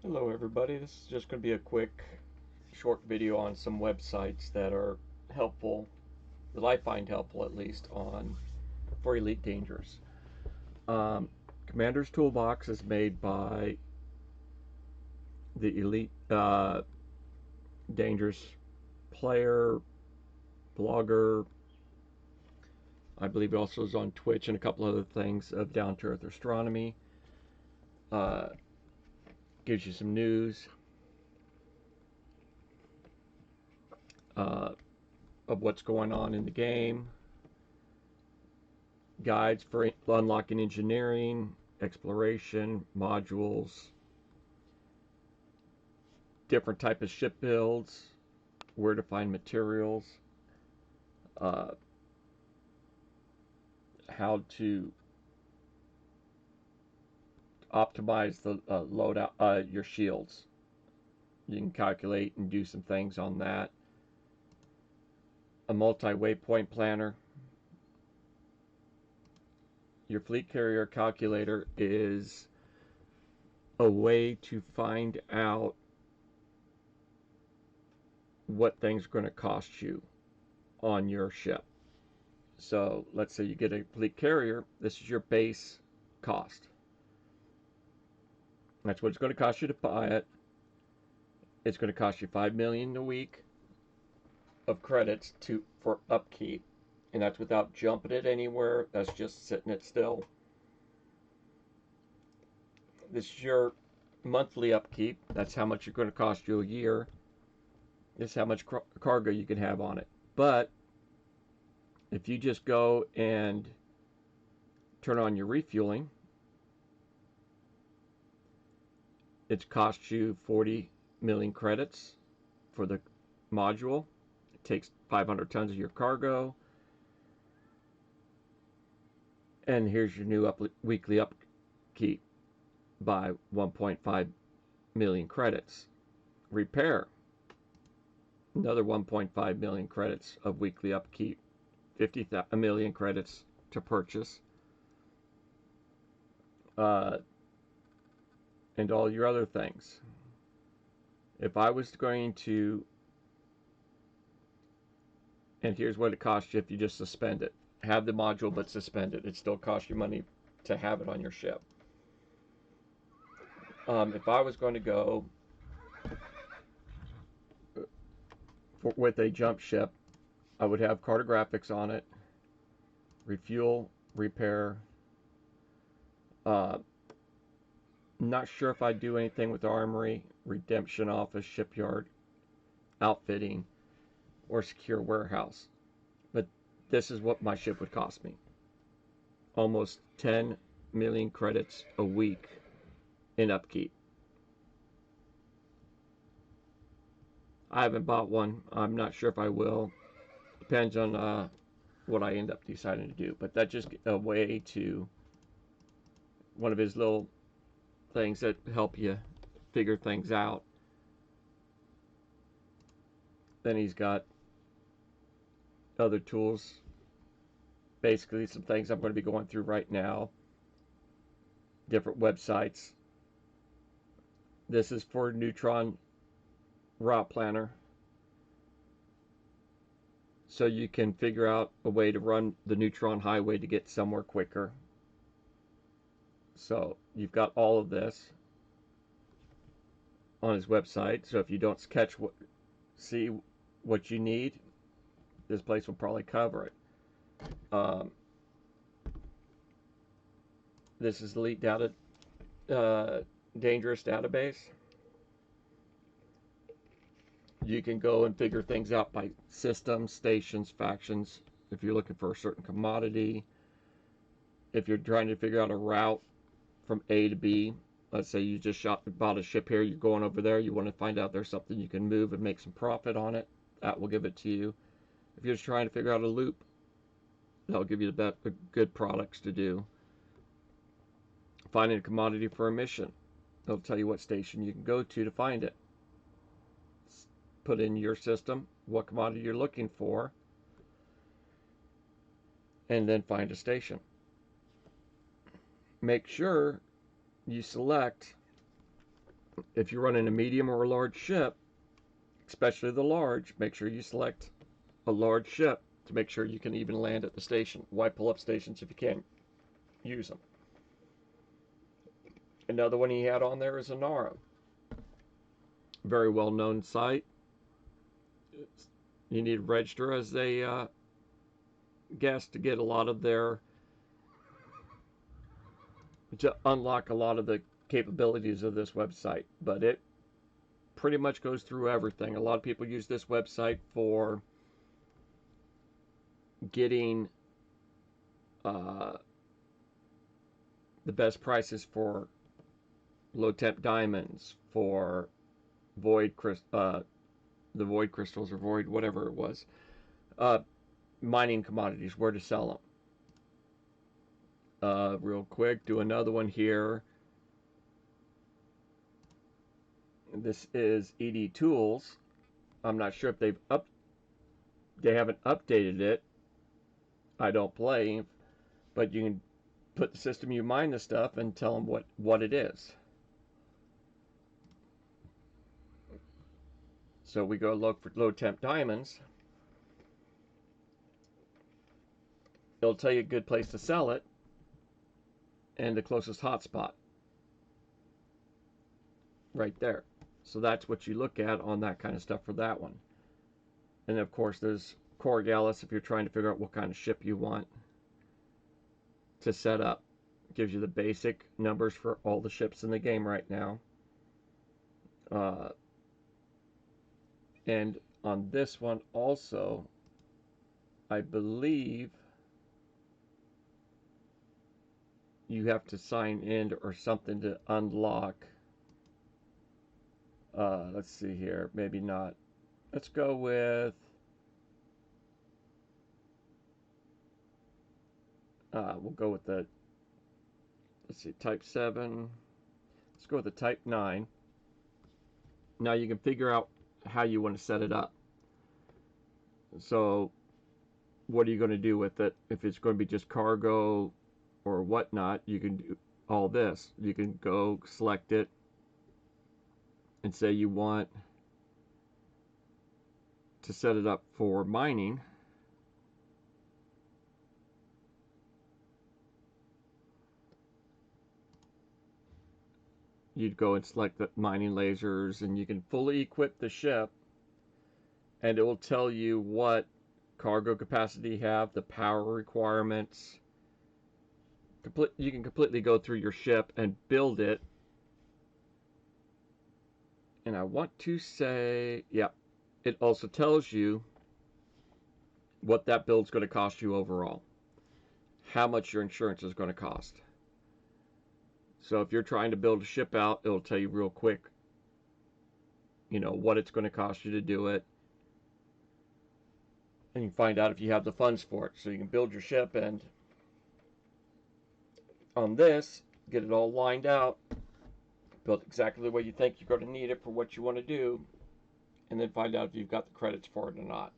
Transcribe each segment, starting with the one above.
Hello everybody, this is just going to be a quick short video on some websites that are helpful, that I find helpful at least, on for Elite Dangerous. Commander's Toolbox is made by the Elite Dangerous player, blogger. I believe it also is on Twitch and a couple other things of Down to Earth Astronomy. Uh, Gives you some news uh, of what's going on in the game, guides for unlocking engineering, exploration, modules, different type of ship builds, where to find materials, uh, how to optimize the loadout, your shields. You can calculate and do some things on that. A multi-waypoint planner. Your fleet carrier calculator is a way to find out what things are going to cost you on your ship. So let's say you get a fleet carrier, this is your base cost. That's what it's going to cost you to buy it. It's going to cost you 5 million a week of credits for upkeep, and that's without jumping it anywhere. That's just sitting it still. This is your monthly upkeep. That's how much it's going to cost you a year. This is how much cargo you can have on it. But if you just go and turn on your refueling, it's cost you 40 million credits for the module. It takes 500 tons of your cargo. And here's your new weekly upkeep by 1.5 million credits. Repair, another 1.5 million credits of weekly upkeep. 50 million credits to purchase. And all your other things. If I was going to, and here's what it costs you if you just suspend it. Have the module but suspend it. It still costs you money to have it on your ship. If I was going to go with a jump ship, I would have cartographics on it, refuel, repair. Not sure if I'd do anything with armory, redemption office, shipyard, outfitting, or secure warehouse. But this is what my ship would cost me. Almost 10 million credits a week in upkeep. I haven't bought one. I'm not sure if I will. Depends on what I end up deciding to do. But that's just a way to, one of his little things that help you figure things out. Then he's got other tools. Basically, some things I'm going to be going through right now. Different websites. This is for Neutron Route Planner. So you can figure out a way to run the Neutron Highway to get somewhere quicker. So you've got all of this on his website. So if you don't see what you need, this place will probably cover it. This is Elite Data Dangerous Database. You can go and figure things out by systems, stations, factions. If you're looking for a certain commodity, if you're trying to figure out a route from A to B, let's say you just bought a ship here, you're going over there, you want to find out there's something you can move and make some profit on it, that will give it to you. If you're just trying to figure out a loop, that'll give you the good products to do. Finding a commodity for a mission, it'll tell you what station you can go to find it. Put in your system what commodity you're looking for, and then find a station. Make sure you select If you're running a medium or a large ship, especially the large, make sure you select a large ship to make sure you can even land at the station. Why pull up stations if you can't use them? Another one he had on there is Inara. Very well known site. You need to register as a guest to get a lot of their, to unlock a lot of the capabilities of this website. But it pretty much goes through everything. A lot of people use this website for getting the best prices for low temp diamonds, for void the void crystals or void whatever it was, mining commodities, where to sell them. Real quick, do another one here. This is ED Tools. I'm not sure if they haven't updated it. I don't play, but you can put the system you mine the stuff and tell them what it is. So we go look for low temp diamonds. It'll tell you a good place to sell it and the closest hotspot right there. So that's what you look at on that kind of stuff for that one. And of course there's Coriolis if you're trying to figure out what kind of ship you want to set up. It gives you the basic numbers for all the ships in the game right now. And on this one also, I believe you have to sign in or something to unlock. Let's see here, maybe not. Let's go with we'll go with the, let's see, type 7. Let's go with the type 9. Now you can figure out how you want to set it up. So what are you going to do with it? If it's going to be just cargo or whatnot, you can do all this. You can go select it and say you want to set it up for mining. You'd go and select the mining lasers, and you can fully equip the ship, and it will tell you what cargo capacity you have, the power requirements. You can completely go through your ship and build it. And I want to say, yeah, it also tells you what that build's going to cost you overall, how much your insurance is going to cost. So if you're trying to build a ship out, it'll tell you real quick, you know, what it's going to cost you to do it. And you can find out if you have the funds for it. So you can build your ship and on this, get it all lined out, build exactly the way you think you're going to need it for what you want to do, and then find out if you've got the credits for it or not.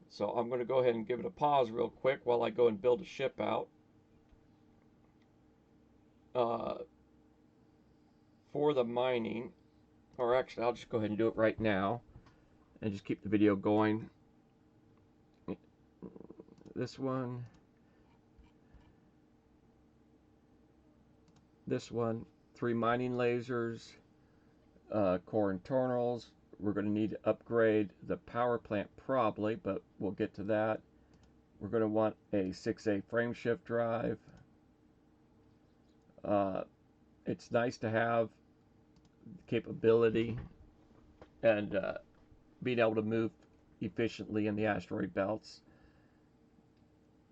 So I'm going to go ahead and give it a pause real quick while I go and build a ship out. For the mining, or actually I'll just go ahead and do it right now and just keep the video going. This one, 3 mining lasers, core internals. We're going to need to upgrade the power plant probably, but we'll get to that. We're going to want a 6A frameshift drive. It's nice to have capability and being able to move efficiently in the asteroid belts.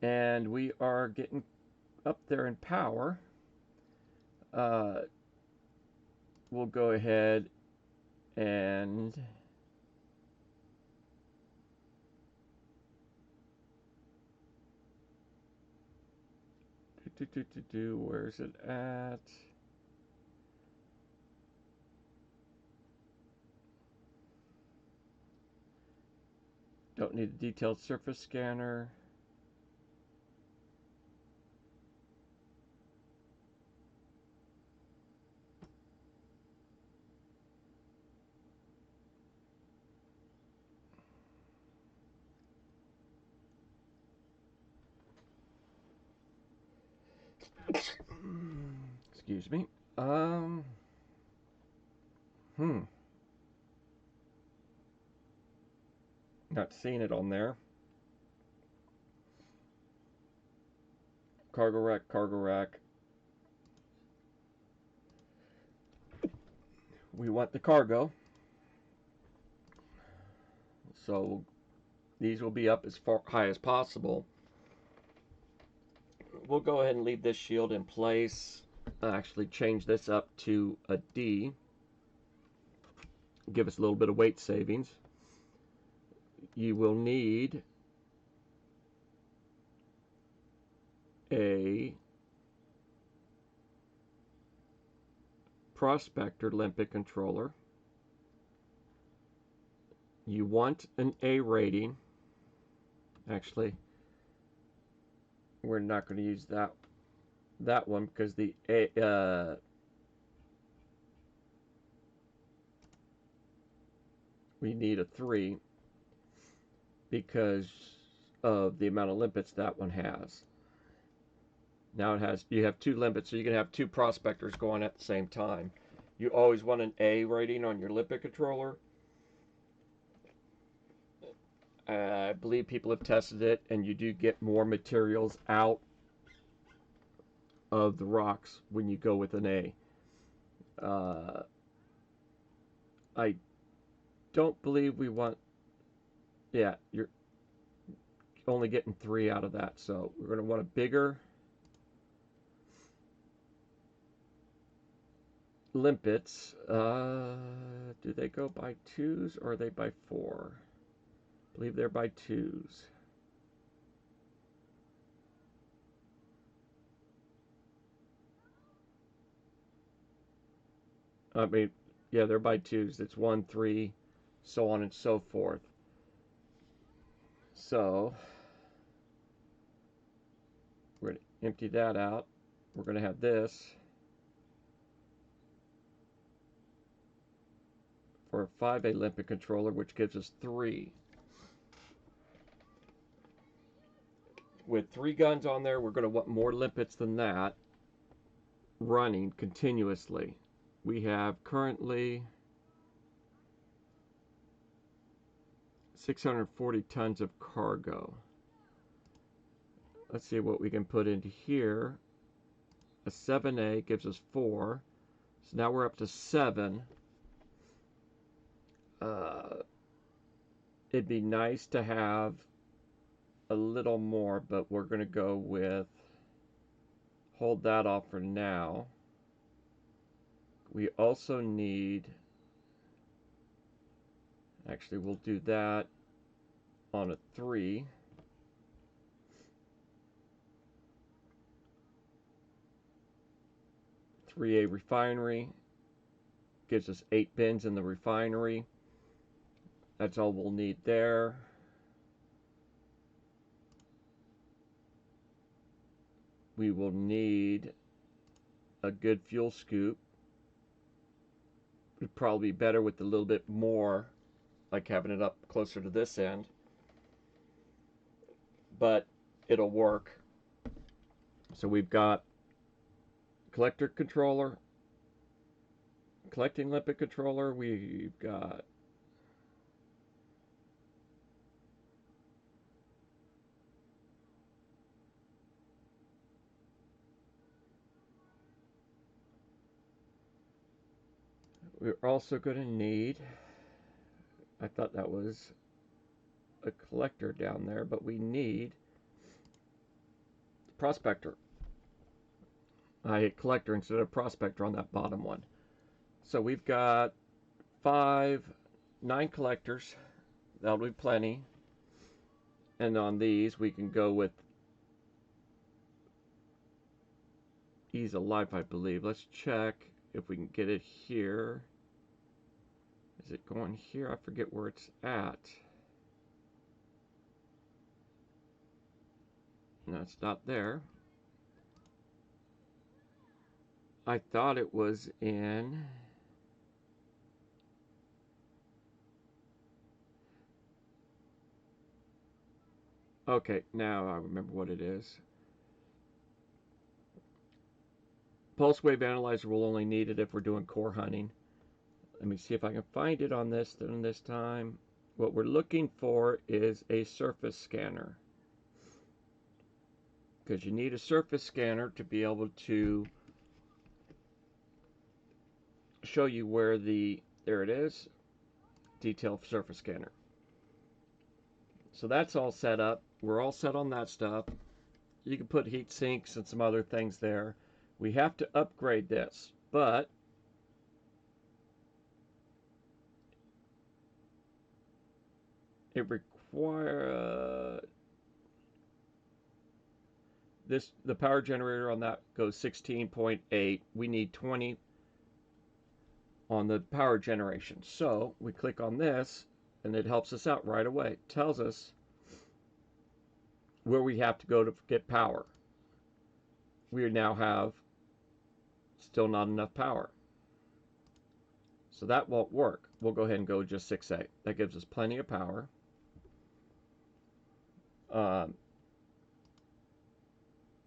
And we are getting up there in power. We'll go ahead and where's it at? Don't need a detailed surface scanner. Excuse me. Um, hmm. Not seeing it on there. Cargo rack, cargo rack. We want the cargo. So these will be up as far high as possible. We'll go ahead and leave this shield in place. Actually change this up to a D. Give us a little bit of weight savings. You will need a Prospector limpet controller. You want an A rating. Actually, we're not going to use that one because the we need a 3 because of the amount of limpets that one has. Now you have 2 limpets, so you can have 2 prospectors going at the same time. You always want an A rating on your limpet controller. I believe people have tested it, and you do get more materials out of the rocks when you go with an A. I don't believe we want. Yeah, you're only getting 3 out of that, so we're going to want a bigger limpets. Do they go by 2s or are they by 4? I believe they're by 2s. I mean, yeah, they're by 2s. It's 1, 3, so on and so forth. So we're going to empty that out. We're going to have this for a 5A limpet controller, which gives us 3. With 3 guns on there, we're going to want more limpets than that running continuously. We have currently 640 tons of cargo. Let's see what we can put into here. A 7A gives us 4. So now we're up to 7. It'd be nice to have a little more, but we're going to go with, hold that off for now. We also need, actually we'll do that on a 3. 3A refinery gives us 8 bins in the refinery. That's all we'll need there. We will need a good fuel scoop. It'd probably be better with a little bit more, like having it up closer to this end, but it'll work. So we've got collector controller, collecting limpet controller. We've got we're also going to need, I thought that was a collector down there, but we need prospector. I hit collector instead of prospector on that bottom one. So we've got 9 collectors. That'll be plenty. And on these we can go with ease of life, I believe. Let's check if we can get it here. Is it going here? I forget where it's at. No, it's not there. I thought it was in... Okay, now I remember what it is. Pulse wave analyzer will only need it if we're doing core hunting. Let me see if I can find it on this time. What we're looking for is a surface scanner, because you need a surface scanner to be able to show you where there it is, detailed surface scanner. So that's all set up. We're all set on that stuff. You can put heat sinks and some other things there. We have to upgrade this, but it requires the power generator on that goes 16.8. We need 20 on the power generation. So we click on this and it helps us out right away. It tells us where we have to go to get power. We now have still not enough power. So that won't work. We'll go ahead and go just 6A. That gives us plenty of power.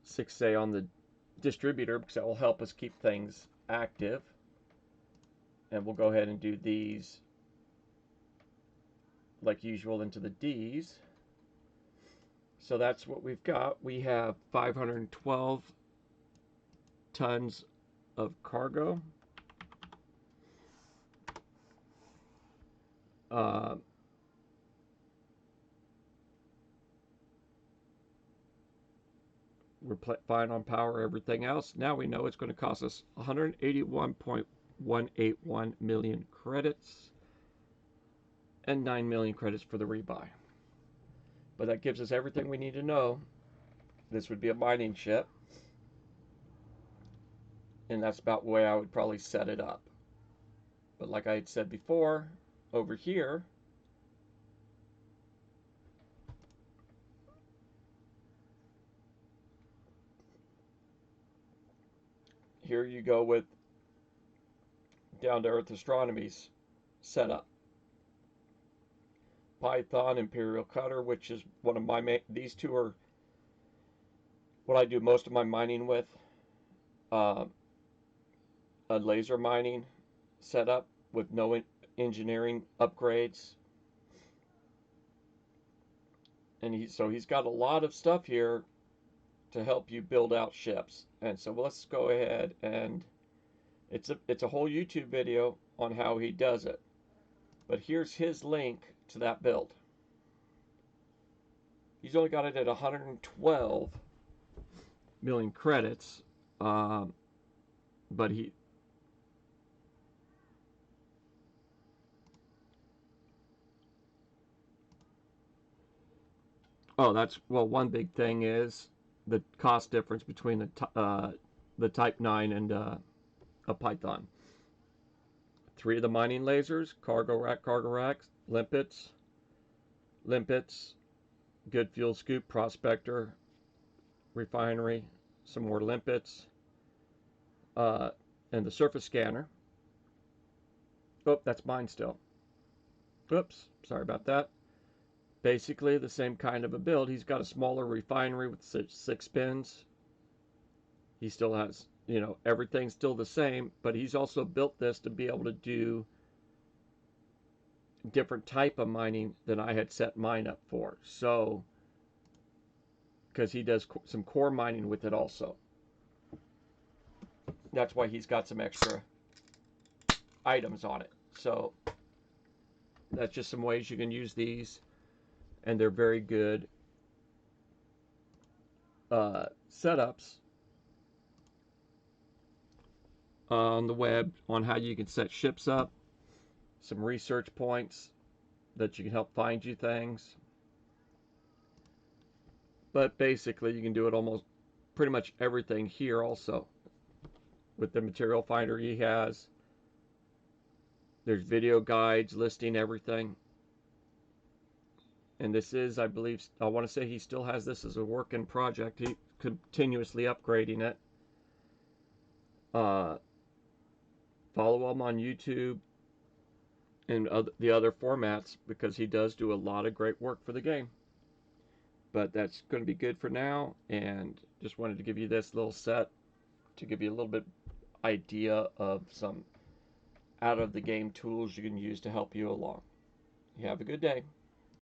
6A on the distributor, because that will help us keep things active. And we'll go ahead and do these like usual into the D's. So that's what we've got. We have 512 tons of cargo. We're fine on power, everything else. Now we know it's going to cost us 181.181 million credits and 9 million credits for the rebuy. But that gives us everything we need to know. This would be a mining ship. And that's about the way I would probably set it up. But like I had said before, over here, here you go with Down to Earth Astronomy's setup. Python, Imperial Cutter, which is one of my these two are what I do most of my mining with. A laser mining setup with no engineering upgrades. And so he's got a lot of stuff here to help you build out ships. And so let's go ahead and it's a whole YouTube video on how he does it. But here's his link to that build. He's only got it at 112 million credits, but one big thing is the cost difference between the Type 9 and a Python. 3 of the mining lasers, cargo racks, limpets, good fuel scoop, prospector, refinery, some more limpets, and the surface scanner. Oh, that's mine still. Oops, sorry about that. Basically the same kind of a build. He's got a smaller refinery with 6 pins. He still has, everything's still the same, but he's also built this to be able to do different type of mining than I had set mine up for. So, because he does some core mining with it also. That's why he's got some extra items on it. So, that's just some ways you can use these. And they're very good setups on the web on how you can set ships up, some research points that you can help find you things. But basically you can do it almost pretty much everything here also with the material finder he has. There's video guides listing everything. And this is, I believe, I want to say he still has this as a working project. He's continuously upgrading it. Follow him on YouTube and the other formats, because he does do a lot of great work for the game. But that's going to be good for now, and just wanted to give you this little set to give you a little bit idea of some out of the game tools you can use to help you along. You have a good day.